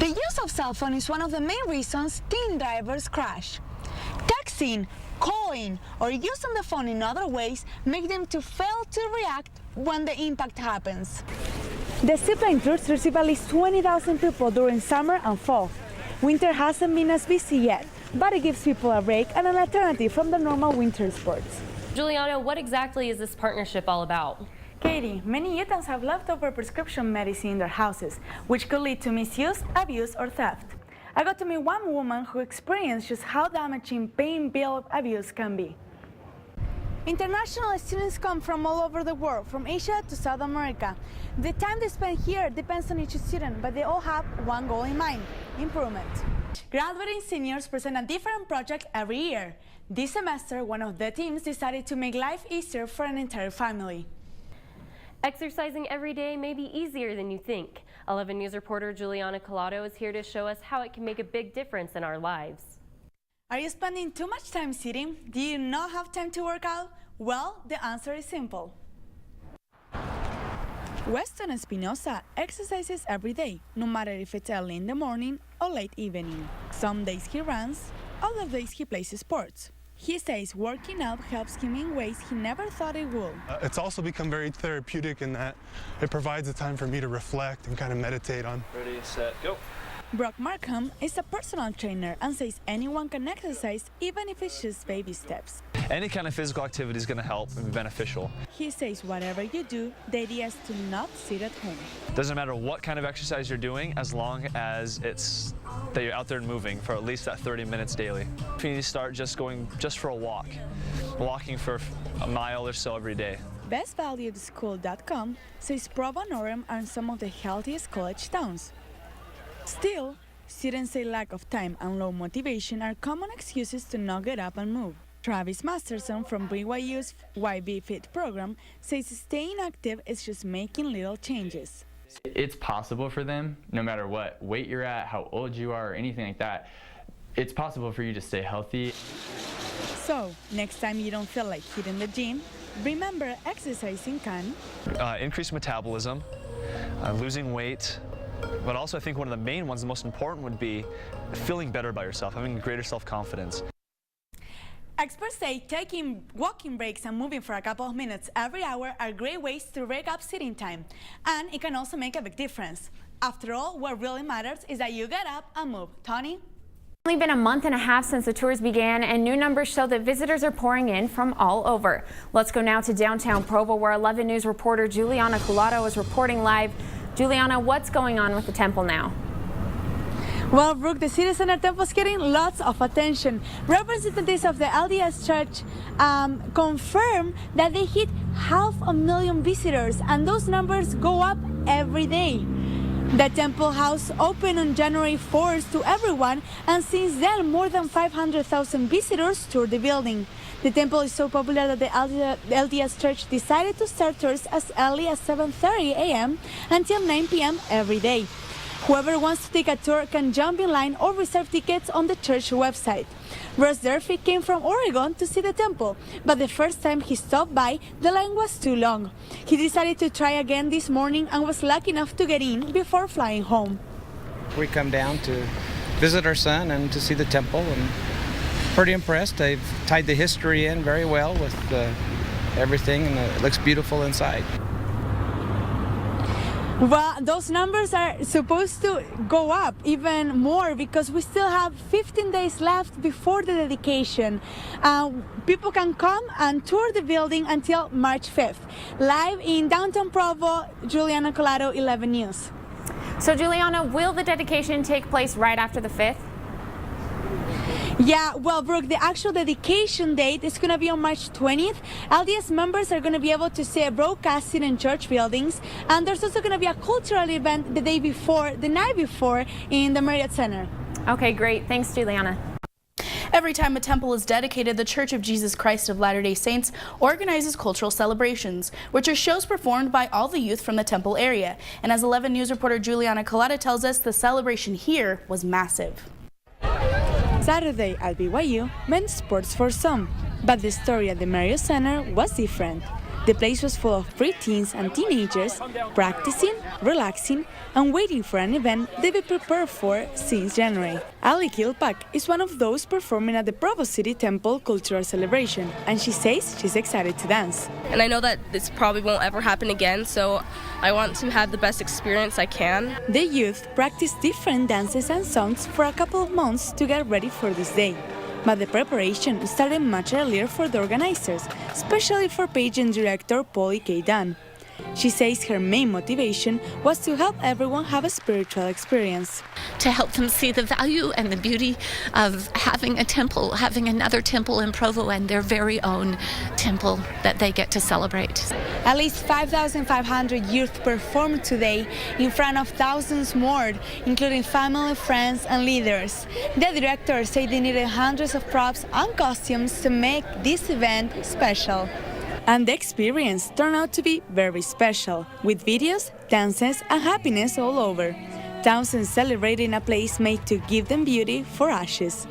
The use of cell phone is one of the main reasons teen drivers crash. Texting, calling, or using the phone in other ways make them to fail to react when the impact happens. The zipline tours receive at least 20,000 people during summer and fall. Winter hasn't been as busy yet, but it gives people a break and an alternative from the normal winter sports. Giulianna, what exactly is this partnership all about? Katie, many youths have leftover prescription medicine in their houses, which could lead to misuse, abuse, or theft. I got to meet one woman who experienced just how damaging paying bill abuse can be. International students come from all over the world, from Asia to South America. The time they spend here depends on each student, but they all have one goal in mind: improvement. Graduating seniors present a different project every year. This semester, one of the teams decided to make life easier for an entire family. Exercising every day may be easier than you think. 11 News reporter Giulianna Collato is here to show us how it can make a big difference in our lives. Are you spending too much time sitting? Do you not have time to work out? Well, the answer is simple. WESTON ESPINOZA exercises every day, no matter if it's early in the morning or late evening. Some days he runs, other days he plays sports. He says working out helps him in ways he never thought it would. It's also become very therapeutic in that it provides a time for me to reflect and kind of meditate on. Ready, set, go. Markham is a personal trainer and says anyone can exercise even if it's just baby steps. Any kind of physical activity is going to help and be beneficial. He says whatever you do, the idea is to not sit at home. Doesn't matter what kind of exercise you're doing, as long as it's that you're out there and moving for at least that 30 minutes daily. If you need to start just for a walk, walking for a mile or so every day. BestValuedSchool.com says Provo and Orem are some of the healthiest college towns. Still, students say lack of time and low motivation are common excuses to not get up and move. Travis Masterson from BYU's YB Fit program says staying active is just making little changes. It's possible for them, no matter what weight you're at, how old you are, or anything like that. It's possible for you to stay healthy. So, next time you don't feel like hitting the gym, remember exercising can increase metabolism, losing weight, but also I think one of the main ones, the most important, would be feeling better about yourself, having greater self-confidence. Experts say taking walking breaks and moving for a couple of minutes every hour are great ways to break up sitting time, and it can also make a big difference. After all, what really matters is that you get up and move. Tony? It's only been a month and a half since the tours began, and new numbers show that visitors are pouring in from all over. Let's go now to downtown Provo, where 11 News reporter Giulianna Collato is reporting live. Giulianna, what's going on with the temple now? Well, Brooke, the City Center Temple is getting lots of attention. Representatives of the LDS Church confirm that they hit 500,000 visitors, and those numbers go up every day. The temple house opened on January 4th to everyone, and since then more than 500,000 visitors toured the building. The temple is so popular that the LDS Church decided to start tours as early as 7:30 a.m. until 9 p.m. every day. Whoever wants to take a tour can jump in line or reserve tickets on the church website. DURFEE came from Oregon to see the temple, but the first time he stopped by, the line was too long. He decided to try again this morning and was lucky enough to get in before flying home. We come down to visit our son and to see the temple, and pretty impressed. They've tied the history in very well with everything, and it looks beautiful inside. Well, those numbers are supposed to go up even more because we still have 15 days left before the dedication. People can come and tour the building until March 5th. Live in downtown Provo, Giulianna Collato, 11 News. So, Giulianna, will the dedication take place right after the 5th? Yeah, well, Brooke, the actual dedication date is going to be on March 20th. LDS members are going to be able to see a broadcasting in church buildings, and there's also going to be a cultural event the night before in the Marriott Center. Okay, great. Thanks, Giulianna. Every time a temple is dedicated, the Church of Jesus Christ of Latter-day Saints organizes cultural celebrations, which are shows performed by all the youth from the temple area. And as 11 News reporter Giulianna Collato tells us, the celebration here was massive. Saturday at BYU meant sports for some, but the story at the Marriott Center was different. The place was full of preteens and teenagers practicing, relaxing, and waiting for an event they've been prepared for since January. KILLPACK is one of those performing at the Provo City Temple Cultural Celebration, and she says she's excited to dance. And I know that this probably won't ever happen again, so I want to have the best experience I can. The youth practice different dances and songs for a couple of months to get ready for this day. But the preparation started much earlier for the organizers, especially for pageant director Polly K. Dunn. She says her main motivation was to help everyone have a spiritual experience. To help them see the value and the beauty of having a temple, having another temple in Provo and their very own temple that they get to celebrate. At least 5,500 youth performed today in front of thousands more, including family, friends, and leaders. The director said they needed hundreds of props and costumes to make this event special. And the experience turned out to be very special, with videos, dances, and happiness all over. Thousands celebrating a place made to give them beauty for ashes.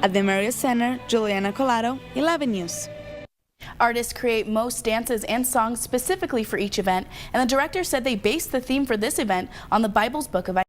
At the MARRIOTT Center, Giulianna Collato, 11 News. Artists create most dances and songs specifically for each event, and the director said they based the theme for this event on the Bible's book of Isaiah.